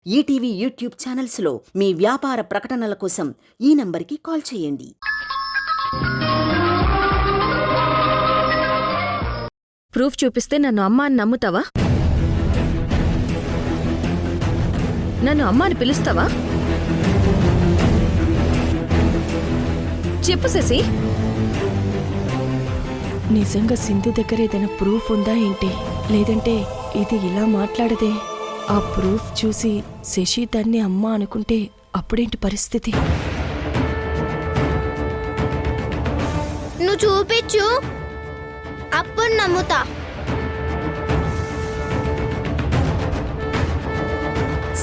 ETV YouTube ఛానల్స్లో మీ వ్యాపార ప్రకటనల కోసం ఈ నంబర్కి కాల్ చేయండి. ప్రూఫ్ చూపిస్తే నన్ను అమ్మ అని నమ్ముతావా? నన్ను అమ్మ అని పిలుస్తావా? చెప్పు శశి. నిజంగా సింధు దగ్గర ఏదైనా ప్రూఫ్ ఉందా ఏంటి? లేదంటే ఇది ఇలా మాట్లాడదే. ఆ ప్రూఫ్ చూసి శశి దాన్ని అమ్మ అనుకుంటే అప్పుడేంటి పరిస్థితి? నువ్వు చూపించు, అప్పుడు నమ్ముతా.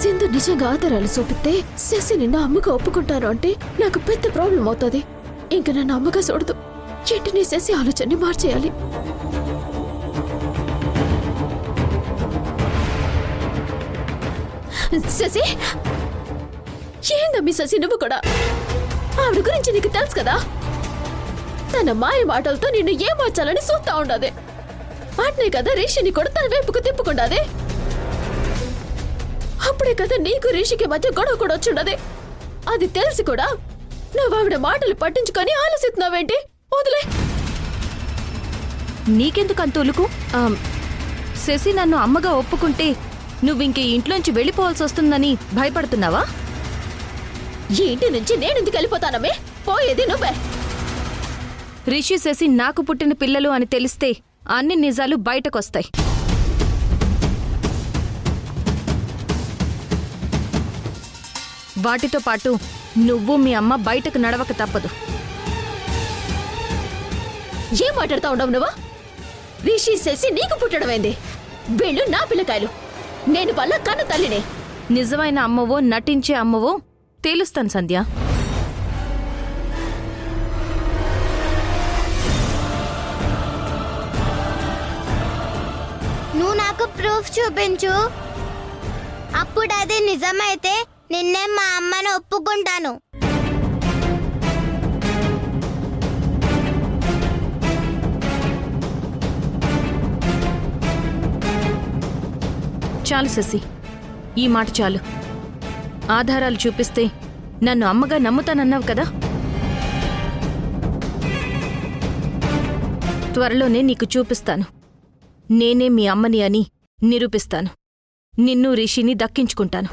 సింధు నిజంగా ఆధారాలు చూపిస్తే శశి నిన్న అమ్మగా ఒప్పుకుంటాను అంటే నాకు పెద్ద ప్రాబ్లం అవుతుంది. ఇంక నన్ను అమ్మగా చూడదు. వెంటనే శశి ఆలోచనని మార్చేయాలి. శశి, ఏందమ్మీ శశి నువ్వు కూడా? ఆవిడ గురించి నీకు తెలుసు కదా. తన మాయ మాటలతో నిన్ను ఏ మార్చాలని చూస్తా ఉండదే. వాటినే కదా రిషిని కూడా తన వైపుకు తిప్పుకుండాదే. అప్పుడే కదా నీకు రిషికి మధ్య గొడవ కూడా వచ్చుండదే. అది తెలిసి కూడా నువ్వు ఆవిడ మాటలు పట్టించుకొని ఆలోచిస్తున్నావేంటి? వదిలే. నీకెందుకు అంత ఉలుకు? శశి నన్ను అమ్మగా ఒప్పుకుంటే నువ్వింక ఇంట్లోంచి వెళ్ళిపోవాల్సి వస్తుందని భయపడుతున్నావా? ఈ ఇంటి నుంచి నేనెందుకు వెళ్ళిపోతానమే? పోయేది నువ్వే. రిషి శశి నాకు పుట్టిన పిల్లలు అని తెలిస్తే అన్ని నిజాలు బయటకొస్తాయి. వాటితో పాటు నువ్వు మీ అమ్మ బయటకు నడవక తప్పదు. ఏం మాట్లాడుతా ఉండవు నువ్వు? రిషి శశి నీకు పుట్టడమైంది. వీళ్ళు నా పిల్లకాయలు. నేను వాళ్ళ కన్న తల్లినే. నిజమైన అమ్మవో నటించే అమ్మవో తేలుస్తాను సంధ్య. నువ్వు నాకు ప్రూఫ్ చూపించు, అప్పుడు అది నిజమైతే నిన్నే మా అమ్మని ఒప్పుకుంటాను. చాలు శశి, ఈ మాట చాలు. ఆధారాలు చూపిస్తే నన్ను అమ్మగా నమ్ముతానన్నావు కదా. త్వరలోనే నీకు చూపిస్తాను. నేనే మీ అమ్మని అని నిరూపిస్తాను. నిన్ను రిషిని దక్కించుకుంటాను.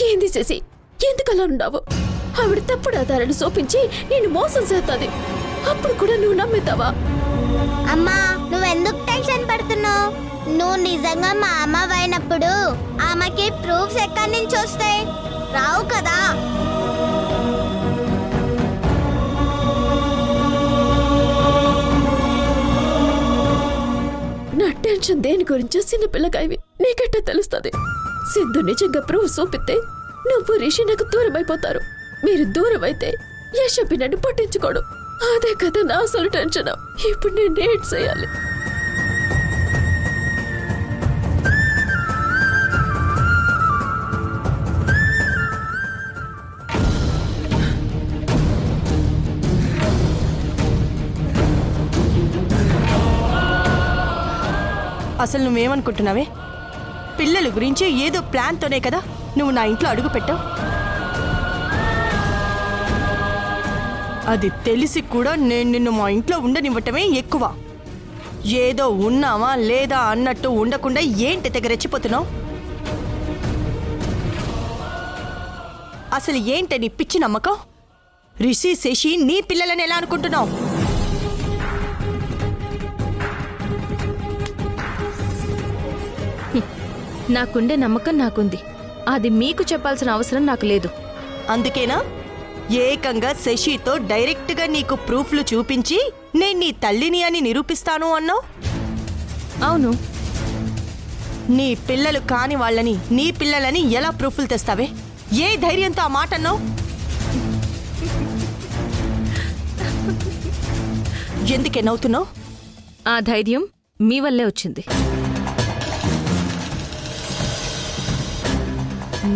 ఏంది శశి, ఎందుకలా ఉన్నావు? ఆవిడ తప్పుడు ఆధారాలు చూపించి నేను మోసం చేస్తాది. అప్పుడు కూడా నువ్వు నమ్ముతావా? అమ్మా, నువ్వెందుకు టెన్షన్ పడుతున్నావు? నువ్వు నిజంగా మా అమ్మ అయినప్పుడు ఆమెకి ప్రూఫ్స్ ఎక్కడి నుంచి వస్తాయి? రావు కదా. నా టెన్షన్ దేని గురించో చిన్నపిల్లకాయవి. నీకెట్టా తెలుస్తుంది? సింధు నిజంగా ప్రూఫ్ చూపిస్తే నువ్వు రిషి నాకు దూరం అయిపోతారు. మీరు దూరం అయితే యశపి నన్ను పట్టించుకోడు. అదే కదా నా అసలు టెన్షన్. ఇప్పుడు నేను ఏడ్ చేయాలి. అసలు నువ్వేమనుకుంటున్నావే? పిల్లల గురించి ఏదో ప్లాన్తోనే కదా నువ్వు నా ఇంట్లో అడుగు పెట్టావు. అది తెలిసి కూడా నేను నిన్ను మా ఇంట్లో ఉండనివ్వటమే ఎక్కువ. ఏదో ఉన్నావా లేదా అన్నట్టు ఉండకుండా ఏంటి తెగ రెచ్చిపోతున్నావు? అసలు ఏంటి నీ పిచ్చి నమ్మకం? రిషి శశి నీ పిల్లలని ఎలా అనుకుంటున్నావు? నాకుండే నమ్మకం నాకుంది. అది మీకు చెప్పాల్సిన అవసరం నాకు లేదు. అందుకేనా ఏకంగా శశితో డైరెక్ట్గా నీకు ప్రూఫ్లు చూపించి నేను నీ తల్లిని అని నిరూపిస్తాను అన్నావు. అవును, నీ పిల్లలు కాని వాళ్ళని నీ పిల్లలని ఎలా ప్రూఫ్లు తెస్తావే? ఏ ధైర్యంతో ఆ మాట అన్నావు? ఎందుకే నవ్వుతున్నావు? ఆ ధైర్యం మీ వల్లే వచ్చింది.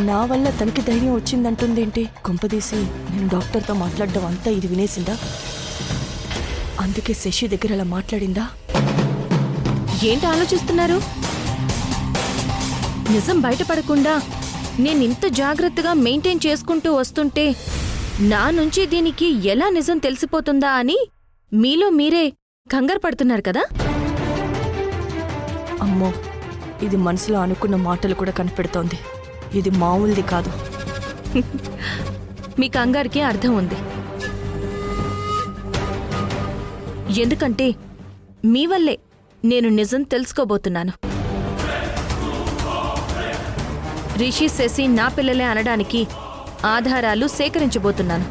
నా వల్ల తనకి ధైర్యం వచ్చిందంటుందేంటి? కొంపదీసి నేను డాక్టర్తో మాట్లాడడం అంతా ఇది వినేసిందా? అందుకే శశి దగ్గర అలా మాట్లాడిందా? ఏంటి ఆలోచిస్తున్నారు? నిజం బయటపడకుండా నేనింత జాగ్రత్తగా మెయింటైన్ చేసుకుంటూ వస్తుంటే నా నుంచి దీనికి ఎలా నిజం తెలిసిపోతుందా అని మీలో మీరే కంగారు పడుతున్నారు కదా? అమ్మో, ఇది మనసులో అనుకున్న మాటలు కూడా కనిపెడుతోంది. ఇది మామూలుది కాదు. మీ కంగారుకి అర్థం ఉంది. ఎందుకంటే మీ వల్లే నేను నిజం తెలుసుకోబోతున్నాను. రిషి శశి నా పిల్లలే అనడానికి ఆధారాలు సేకరించబోతున్నాను.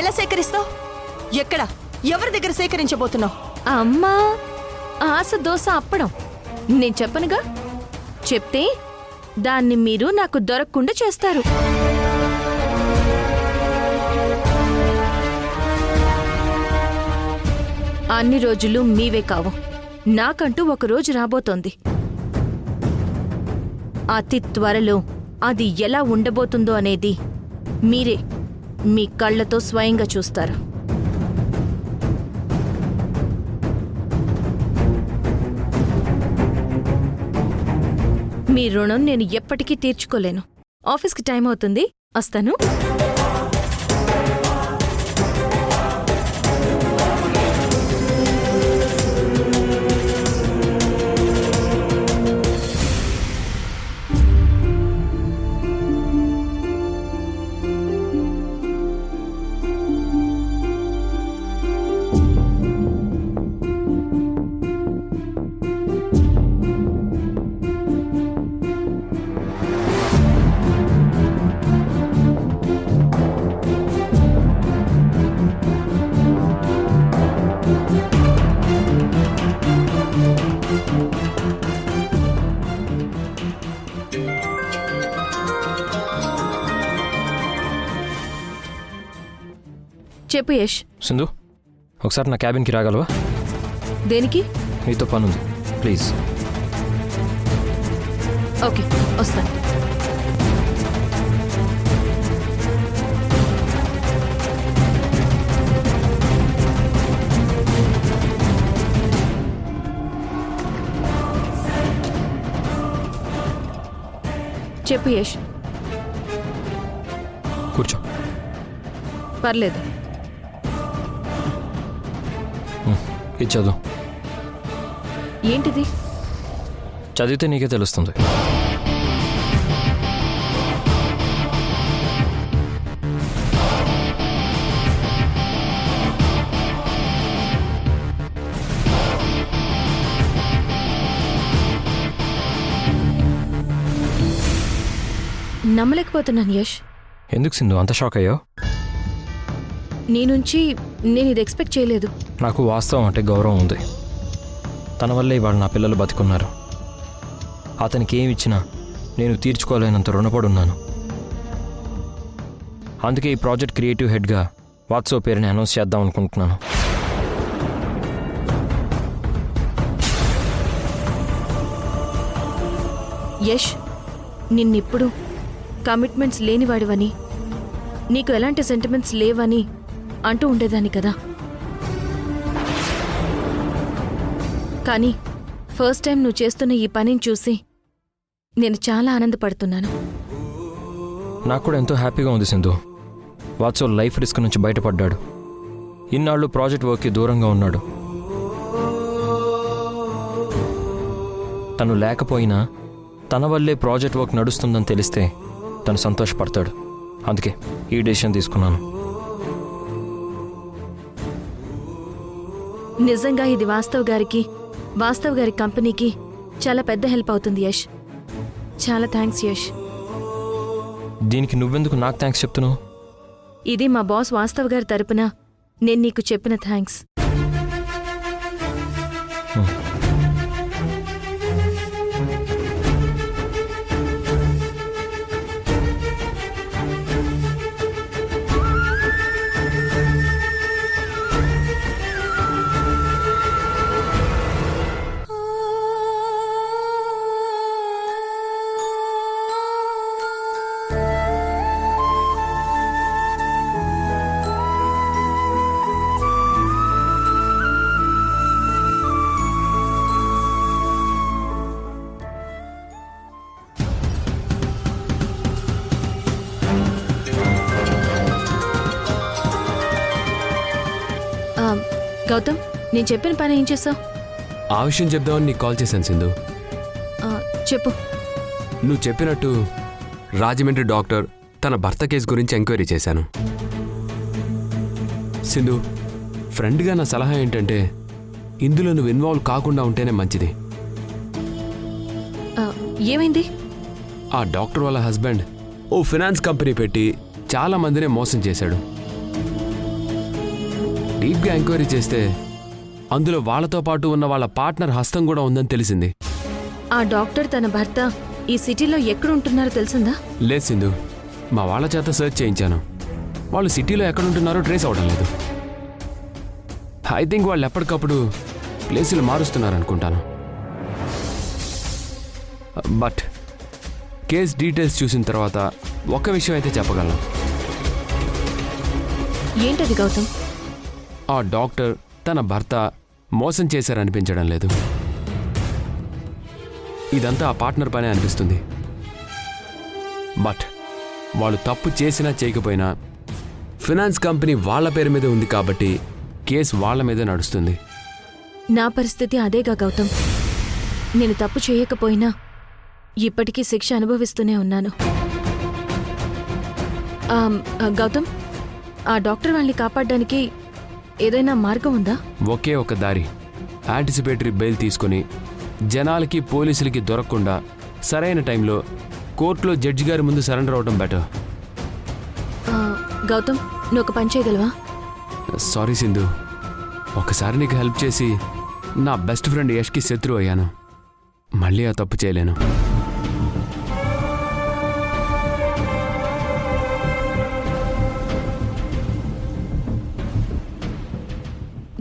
ఎలా సేకరిస్తావు? ఎక్కడ? ఎవరి దగ్గర సేకరించబోతున్నావు? అమ్మా, ఆశ దోశ అప్పడం నేను చెప్పనుగా. చెప్తే దాన్ని మీరు నాకు దొరకకుండా చేస్తారు. అన్ని రోజులు మీవే కావు, నాకంటూ ఒక రోజు రాబోతోంది. అతి త్వరలో అది ఎలా ఉండబోతుందో అనేది మీరే మీ కళ్ళతో స్వయంగా చూస్తారు. మీ రుణం నేను ఎప్పటికీ తీర్చుకోలేను. ఆఫీస్కి టైం అవుతుంది, వస్తాను. చెప్పు యష్. సింధు, ఒకసారి నా క్యాబిన్కి రాగలవా? దేనికి? మీతో పనుంది, ప్లీజ్. ఓకే, వస్తాను. చెప్పు యష్. కూర్చో. పర్లేదు. ఇది చదువు. ఏంటిది? చదివితే నీకే తెలుస్తుంది. నమ్మలేకపోతున్నాను యష్. ఎందుకు సింధు అంత షాక్ అయ్యావు? నీ నుంచి నేను ఇది ఎక్స్పెక్ట్ చేయలేదు. నాకు వాస్తవం అంటే గౌరవం ఉంది. తన వల్లే ఇవాళ నా పిల్లలు బతికున్నారు. అతనికి ఏమి ఇచ్చినా నేను తీర్చుకోలేనంత రుణపడున్నాను. అందుకే ఈ ప్రాజెక్ట్ క్రియేటివ్ హెడ్గా వాట్సాప్ పేరుని అనౌన్స్ చేద్దాం అనుకుంటున్నాను. యష్, నిన్నిప్పుడు కమిట్మెంట్స్ లేనివాడివని, నీకు ఎలాంటి సెంటిమెంట్స్ లేవని అంటూ ఉండేదాన్ని కదా. కానీ ఫస్ట్ టైం నువ్వు చేస్తున్న ఈ పనిని చూసి నేను చాలా ఆనందపడుతున్నాను. నాకు కూడా ఎంతో హ్యాపీగా ఉంది సింధు. వాట్సాప్ లైఫ్ రిస్క్ నుంచి బయటపడ్డాడు. ఇన్నాళ్ళు ప్రాజెక్ట్ వర్క్కి దూరంగా ఉన్నాడు. తను లేకపోయినా తన వల్లే ప్రాజెక్ట్ వర్క్ నడుస్తుందని తెలిస్తే తను సంతోషపడతాడు. అందుకే ఈ డెసిషన్ తీసుకున్నాను. నిజంగా ఇది వాస్తవ్ గారి కంపెనీకి చాలా పెద్ద హెల్ప్ అవుతుంది యష్. చాలా థ్యాంక్స్ యష్. దీనికి నువ్వెందుకు నాకు థ్యాంక్స్ చెప్తున్నావు? ఇది మా బాస్ వాస్తవ్ గారి తరపున నేను నీకు చెప్పిన థ్యాంక్స్. గౌతమ్, నేను చెప్పిన పని ఏం చేసావు? ఆ విషయం చెప్దామని నీకు కాల్ చేశాను సింధు. చెప్పు. నువ్వు చెప్పినట్టు రాజమండ్రి డాక్టర్ తన భర్త కేసు గురించి ఎంక్వైరీ చేశాను. సింధు, ఫ్రెండ్గా నా సలహా ఏంటంటే ఇందులో నువ్వు ఇన్వాల్వ్ కాకుండా ఉంటేనే మంచిది. ఏమైంది? ఆ డాక్టర్ వాళ్ళ హస్బెండ్ ఓ ఫినాన్స్ కంపెనీ పెట్టి చాలా మందినే మోసం చేశాడు. డీప్గా ఎంక్వైరీ చేస్తే అందులో వాళ్ళతో పాటు ఉన్న వాళ్ళ పార్ట్నర్ హస్తం కూడా ఉందని తెలిసింది. ఆ డాక్టర్ తన భర్త ఈ సిటీలో ఎక్కడుంటున్నారో తెలిసిందా? లేదు సింధు, మా వాళ్ళ చేత సెర్చ్ చేయించాను. వాళ్ళు సిటీలో ఎక్కడుంటున్నారో ట్రేస్ అవడం లేదు. ఐ థింక్ వాళ్ళు ఎప్పటికప్పుడు ప్లేసులు మారుస్తున్నారు అనుకుంటాను. బట్ కేస్ డీటెయిల్స్ చూసిన తర్వాత ఒక్క విషయం అయితే చెప్పగలను. ఏంటది గౌతమ్? ఆ డాక్టర్ తన భర్త మోసం చేశారనిపించడం లేదు. ఇదంతా ఆ పార్ట్నర్ పనే అనిపిస్తుంది. బట్ వాళ్ళు తప్పు చేసినా చేయకపోయినా ఫినాన్స్ కంపెనీ వాళ్ళ పేరు మీద ఉంది కాబట్టి కేసు వాళ్ళ మీద నడుస్తుంది. నా పరిస్థితి అదేగా గౌతమ్. నేను తప్పు చేయకపోయినా ఇప్పటికీ శిక్ష అనుభవిస్తూనే ఉన్నాను. గౌతమ్, ఆ డాక్టర్ వాళ్ళని కాపాడడానికి ఏదైనా మార్గం ఉందా? ఒకే ఒక దారి, యాంటిసిపేటరీ బెయిల్ తీసుకుని జనాలకి పోలీసులకి దొరకకుండా సరైన టైంలో కోర్టులో జడ్జి గారి ముందు సరెండర్ అవడం బెటర్. గౌతమ్, నువ్వు ఒక పని చేయగలవా? సారీ సింధు, ఒకసారి నీకు హెల్ప్ చేసి నా బెస్ట్ ఫ్రెండ్ యష్కి శత్రువు అయ్యాను. మళ్ళీ ఆ తప్పు చేయలేను.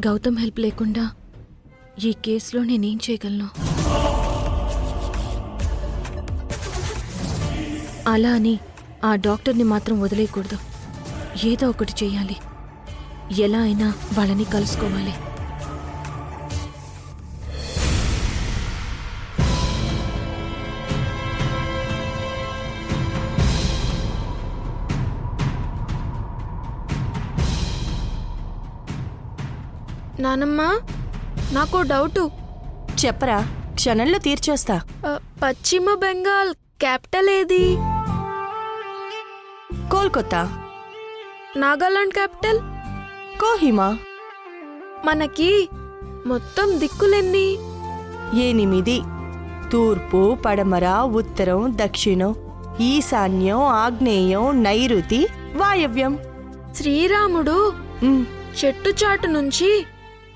గౌతమ్ హెల్ప్ లేకుండా ఈ కేసులో నేనేం చేయగలను? అలా అని ఆ డాక్టర్ని మాత్రం వదిలేయకూడదు. ఏదో ఒకటి చేయాలి. ఎలా అయినా వాళ్ళని కలుసుకోవాలి. నానమ్మ, నాకు డౌటు. చెప్పరా, క్షణంలో తీర్చేస్తా. పశ్చిమ బెంగాల్ క్యాపిటల్ ఏది? కోల్కతా. నాగాలాండ్ క్యాపిటల్? కోహిమా. మనకి మొత్తం దిక్కులెన్ని? 8. తూర్పు, పడమర, ఉత్తరం, దక్షిణం, ఈశాన్యం, ఆగ్నేయం, నైరుతి, వాయవ్యం. శ్రీరాముడు చెట్టు చాటు నుంచి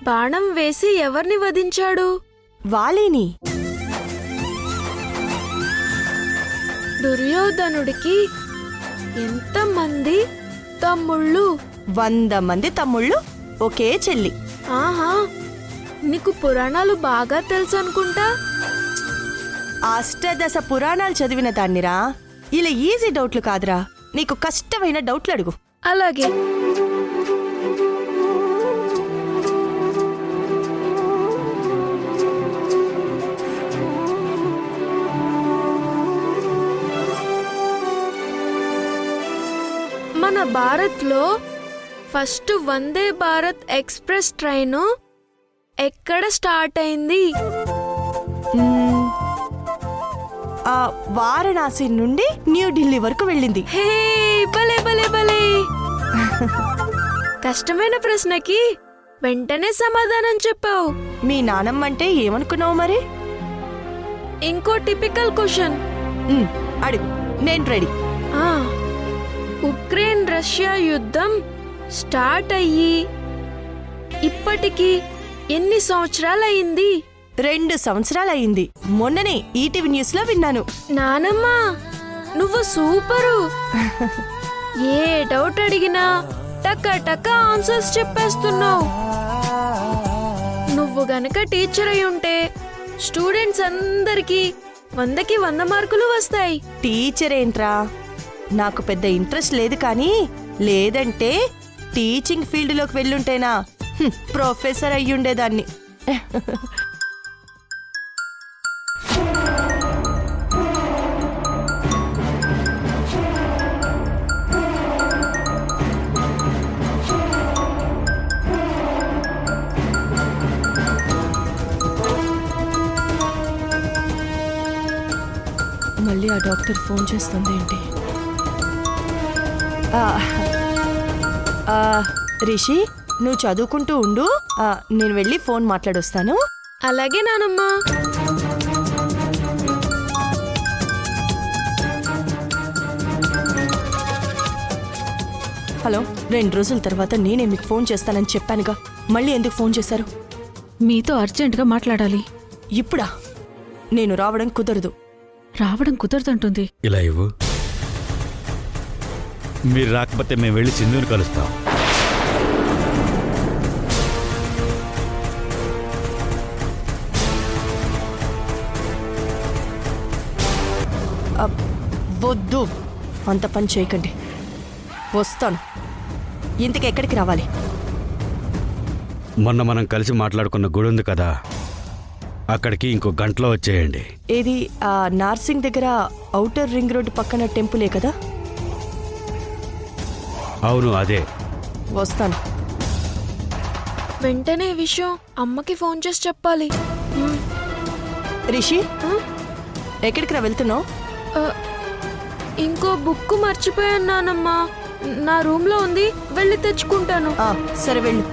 బాణం వేసి ఎవరిని వధించాడు? వాలిని. దుర్యోధనుడికి ఎంతమంది తమ్ముళ్ళు? 100 మంది తమ్ముళ్ళు, ఒకే చెల్లి. ఆహా, నీకు పురాణాలు బాగా తెలుసు అనుకుంటా. అష్టదశ పురాణాలు చదివిన దాన్నిరా. ఇలా ఈజీ డౌట్లు కాదురా, నీకు కష్టమైన డౌట్లు అడుగు. అలాగే. మన భారత్లో first Vande Bharat express train ఎక్కడ స్టార్ట్ అయింది? వారణాసి నుండి న్యూఢిల్లీ వరకు వెళ్ళింది. హే, భలే భలే భలే. కష్టమైన ప్రశ్నకి వెంటనే సమాధానం చెప్పావు. మీ నానమ్మంటే ఏమనుకున్నావు మరి? ఇంకో టిపికల్ క్వశ్చన్ అడుగు, నేను రెడీ. ఉక్రెయిన్ రష్యా యుద్ధం స్టార్ట్ అయ్యి ఇప్పటికి ఎన్ని సంవత్సరాలయ్యింది? 2 సంవత్సరాలయ్యింది. మొన్ననే ఈటీవీ న్యూస్ లో విన్నాను. నానమ్మ నువ్వు సూపరు. ఏ డౌట్ అడిగినా టక్క టక్క ఆన్సర్స్ చెప్పేస్తున్నావు. నువ్వు గనక టీచర్ అయి ఉంటే స్టూడెంట్స్ అందరికీ 100కి 100 మార్కులు వస్తాయి. టీచర్ ఏంట్రా, నాకు పెద్ద ఇంట్రెస్ట్ లేదు, కానీ లేదంటే టీచింగ్ ఫీల్డ్ లోకి వెళ్ళుంటేనా ప్రొఫెసర్ అయ్యుండేదాన్ని. మళ్ళీ ఆ డాక్టర్ ఫోన్ చేస్తుంది ఏంటి? రిషి, నువ్వు చదువుకుంటూ ఉండు, నేను వెళ్ళి ఫోన్ మాట్లాడొస్తాను. అలాగే నానమ్మ. హలో, 2 రోజుల తర్వాత నేనే మీకు ఫోన్ చేస్తానని చెప్పానుగా, మళ్ళీ ఎందుకు ఫోన్ చేశారు? మీతో అర్జెంటుగా మాట్లాడాలి. ఇప్పుడా? నేను రావడం కుదరదు. రావడం కుదరదంటుంది. ఇలా ఇవ్వు. మీరు రాకపోతే మేము వెళ్ళి సింధుని కలుస్తాం. వద్దు, అంత పని చేయకండి. వస్తాను. ఇంతకు ఎక్కడికి రావాలి? మొన్న మనం కలిసి మాట్లాడుకున్న గుడి ఉంది కదా, అక్కడికి ఇంకో గంటలో వచ్చేయండి. ఏది? నార్సింగ్ దగ్గర ఔటర్ రింగ్ రోడ్ పక్కన టెంపులే కదా? అవును, అదే. వస్తాను. వెంటనే ఈ విషయం అమ్మకి ఫోన్ చేసి చెప్పాలి. రిషి, ఎక్కడికి రా వెళ్తున్నావు? ఇంకో బుక్ మర్చిపోయాను నానమ్మ. నా రూమ్ లో ఉంది, వెళ్ళి తెచ్చుకుంటాను. సరే వెళ్ళు.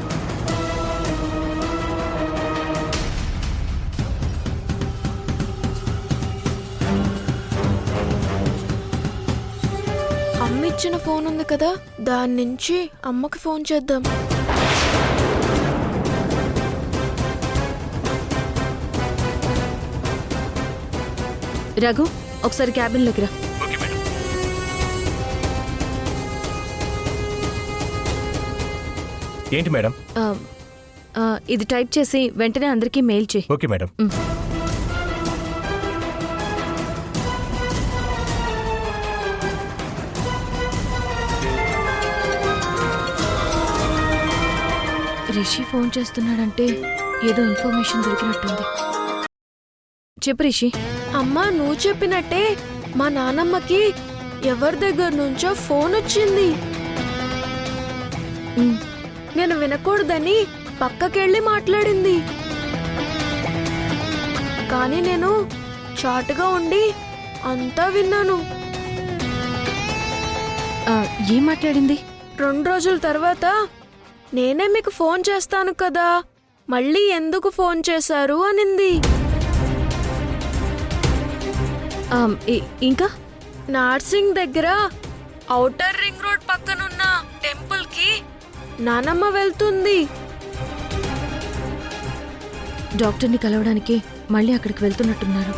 అమ్మ ఇచ్చిన ఫోన్ ఉంది కదా, దాని నుంచి అమ్మకి ఫోన్ చేద్దాం. రఘు, ఒకసారి క్యాబిన్లోకి రా. ఏంటి మేడం? ఇది టైప్ చేసి వెంటనే అందరికీ మెయిల్ చేయి. Okay madam. రిషి ఫోన్ చేస్తున్నాడంటే ఏదో ఇన్ఫర్మేషన్ దొరికినట్టుంది. చెప్పు రిషి. అమ్మా, నువ్వు చెప్పినట్టే మా నానమ్మకి ఎవరి దగ్గర నుంచో ఫోన్ వచ్చింది. నేను వినకూడదని పక్కకెళ్ళి మాట్లాడింది, కానీ నేను చాటుగా ఉండి అంతా విన్నాను. ఏం మాట్లాడింది? 2 రోజుల తర్వాత నేనే మీకు ఫోన్ చేస్తాను కదా, మళ్ళీ ఎందుకు ఫోన్ చేశారు అనింది. ఇంకా నార్సింగ్ దగ్గర ఔటర్ రింగ్ రోడ్ పక్కనున్న టెంపుల్ కి నానమ్మ వెళ్తుంది. డాక్టర్ని కలవడానికి మళ్ళీ అక్కడికి వెళ్తున్నట్టున్నారు.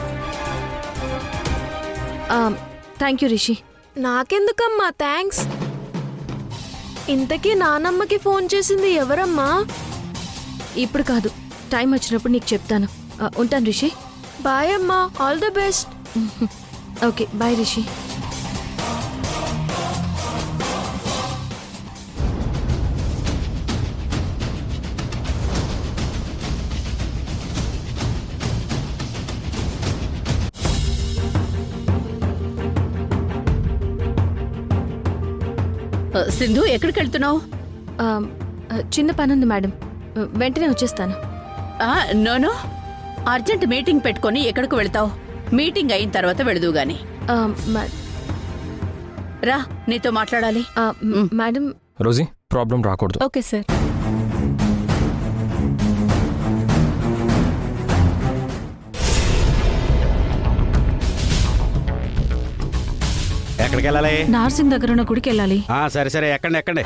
Thank you Rishi. నాకెందుకమ్మా థ్యాంక్స్? ఇంతకీ నానమ్మకి ఫోన్ చేసింది ఎవరమ్మా? ఇప్పుడు కాదు, టైం వచ్చినప్పుడు నీకు చెప్తాను. ఉంటాను రిషి. బాయ్ అమ్మా, all the best. Okay, bye Rishi. Sindhu, ఎక్కడికి వెళ్తున్నావు? చిన్న పనుంది మేడం, వెంటనే వచ్చేస్తాను. నోనో, అర్జెంట్ మీటింగ్ పెట్టుకొని ఎక్కడికి వెళ్తావు? మీటింగ్ అయిన తర్వాత వెళదు గాని. రా, నీతో మాట్లాడాలి. మేడం. రోజీ, ప్రాబ్లం రాకూడదు. Okay sir. ఎక్కడికి వెళ్ళాలి? నార్సింగ్ దగ్గర ఉన్న గుడికి వెళ్ళాలి. సరే సరే, ఎక్కండి ఎక్కండి.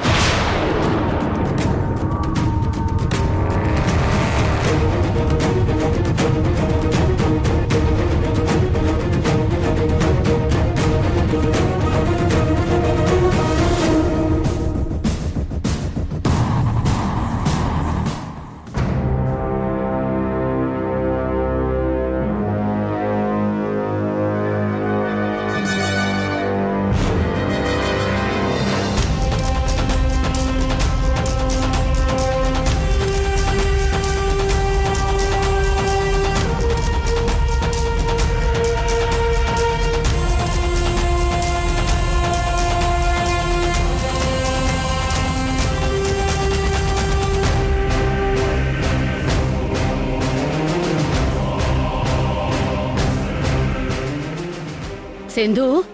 సింధు,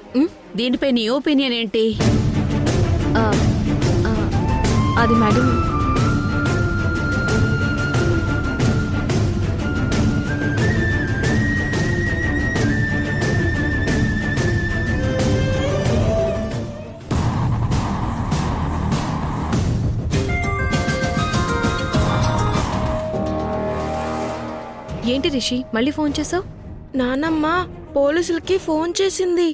దీనిపై నీ ఒపీనియన్ ఏంటి? ఆ, ఆ, అది మేడం, ఏంటి రిషి మళ్ళీ ఫోన్ చేసావు? నానమ్మ పోలీసులకి ఫోన్ చేసింది.